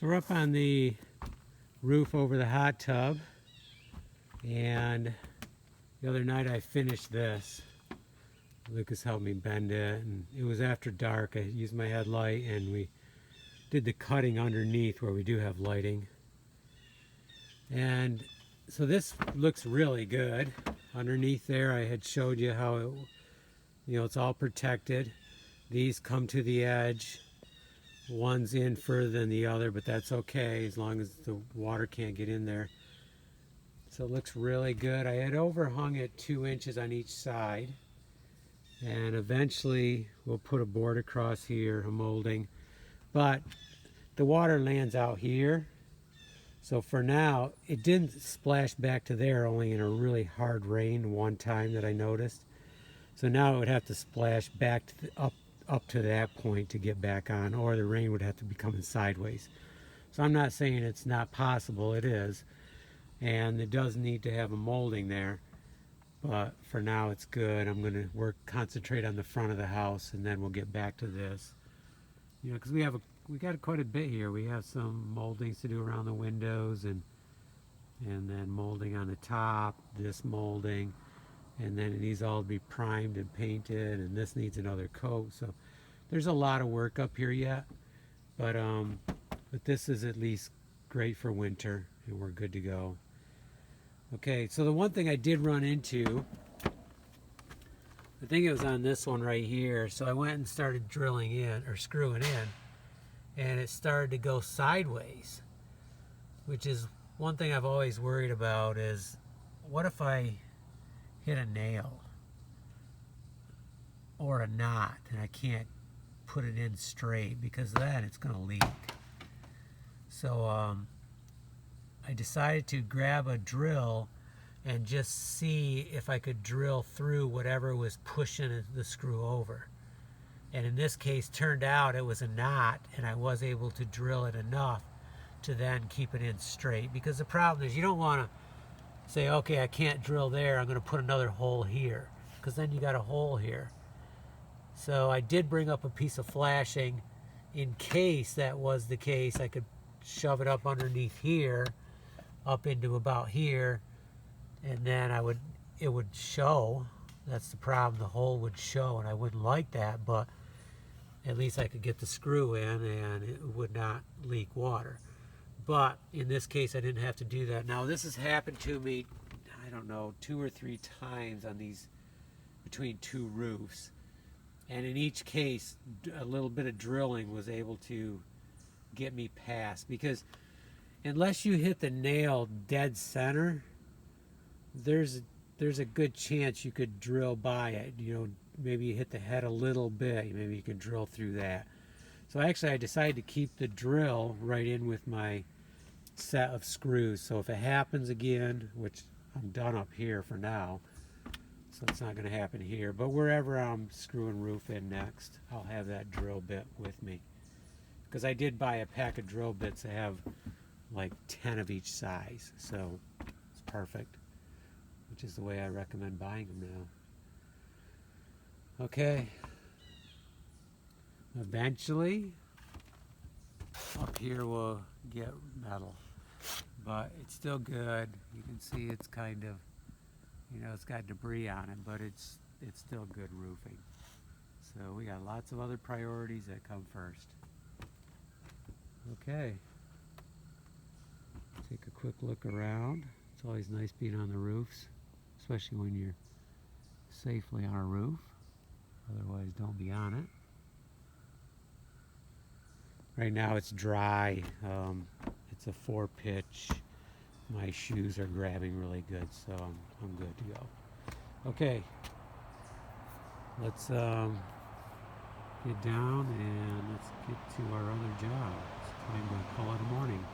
So we're up on the roof over the hot tub, and the other night I finished this. Lucas helped me bend it, and it was after dark. I used my headlight and we did the cutting underneath where we do have lighting. And so this looks really good. Underneath there I had showed you how it, it's all protected. These come to the edge. One's in further than the other, but that's okay as long as the water can't get in there. So it looks really good. I had overhung it 2 inches on each side, and eventually we'll put a board across here, a molding, but the water lands out here. So for now, it didn't splash back to there, only in a really hard rain one time that I noticed. So now it would have to splash back to up to that point to get back on, or the rain would have to be coming sideways. So I'm not saying it's not possible, it is, and it does need to have a molding there, but for now it's good. I'm going to concentrate on the front of the house, and then we'll get back to this, because we got quite a bit here. We have some moldings to do around the windows, and then molding on the top, this molding, and then it needs all to be primed and painted, and this needs another coat. So there's a lot of work up here yet, but this is at least great for winter, and we're good to go. Okay, so the one thing I did run into, I think it was on this one right here, so I went and started drilling in, or screwing in, and it started to go sideways, which is one thing I've always worried about. Is what if I hit a nail or a knot and I can't put it in straight, because then it's going to leak. So I decided to grab a drill and just see if I could drill through whatever was pushing the screw over. And in this case, turned out it was a knot, and I was able to drill it enough to then keep it in straight. Because the problem is, you don't want to say, okay, I can't drill there, I'm going to put another hole here, because then you got a hole here. So I did bring up a piece of flashing in case that was the case. I could shove it up underneath here, up into about here, and then it would show. That's the problem, the hole would show, and I wouldn't like that, but at least I could get the screw in and it would not leak water. But in this case, I didn't have to do that. Now, this has happened to me, I don't know, 2 or 3 times on these, between 2 roofs. And in each case, a little bit of drilling was able to get me past. Because unless you hit the nail dead center, there's a good chance you could drill by it. Maybe you hit the head a little bit, maybe you can drill through that. So actually, I decided to keep the drill right in with my set of screws. So if it happens again, which I'm done up here for now, so it's not going to happen here, but wherever I'm screwing roof in next, I'll have that drill bit with me. Because I did buy a pack of drill bits that have like 10 of each size, so it's perfect, which is the way I recommend buying them now. Okay. Eventually, up here we'll get metal, but it's still good. You can see it's kind of, it's got debris on it, but it's still good roofing. So we got lots of other priorities that come first. Okay. Take a quick look around. It's always nice being on the roofs, especially when you're safely on a roof. Otherwise, don't be on it. Right now it's dry. It's a 4-pitch. My shoes are grabbing really good, so I'm good to go. Okay, let's get down and let's get to our other job. It's time to call it a morning.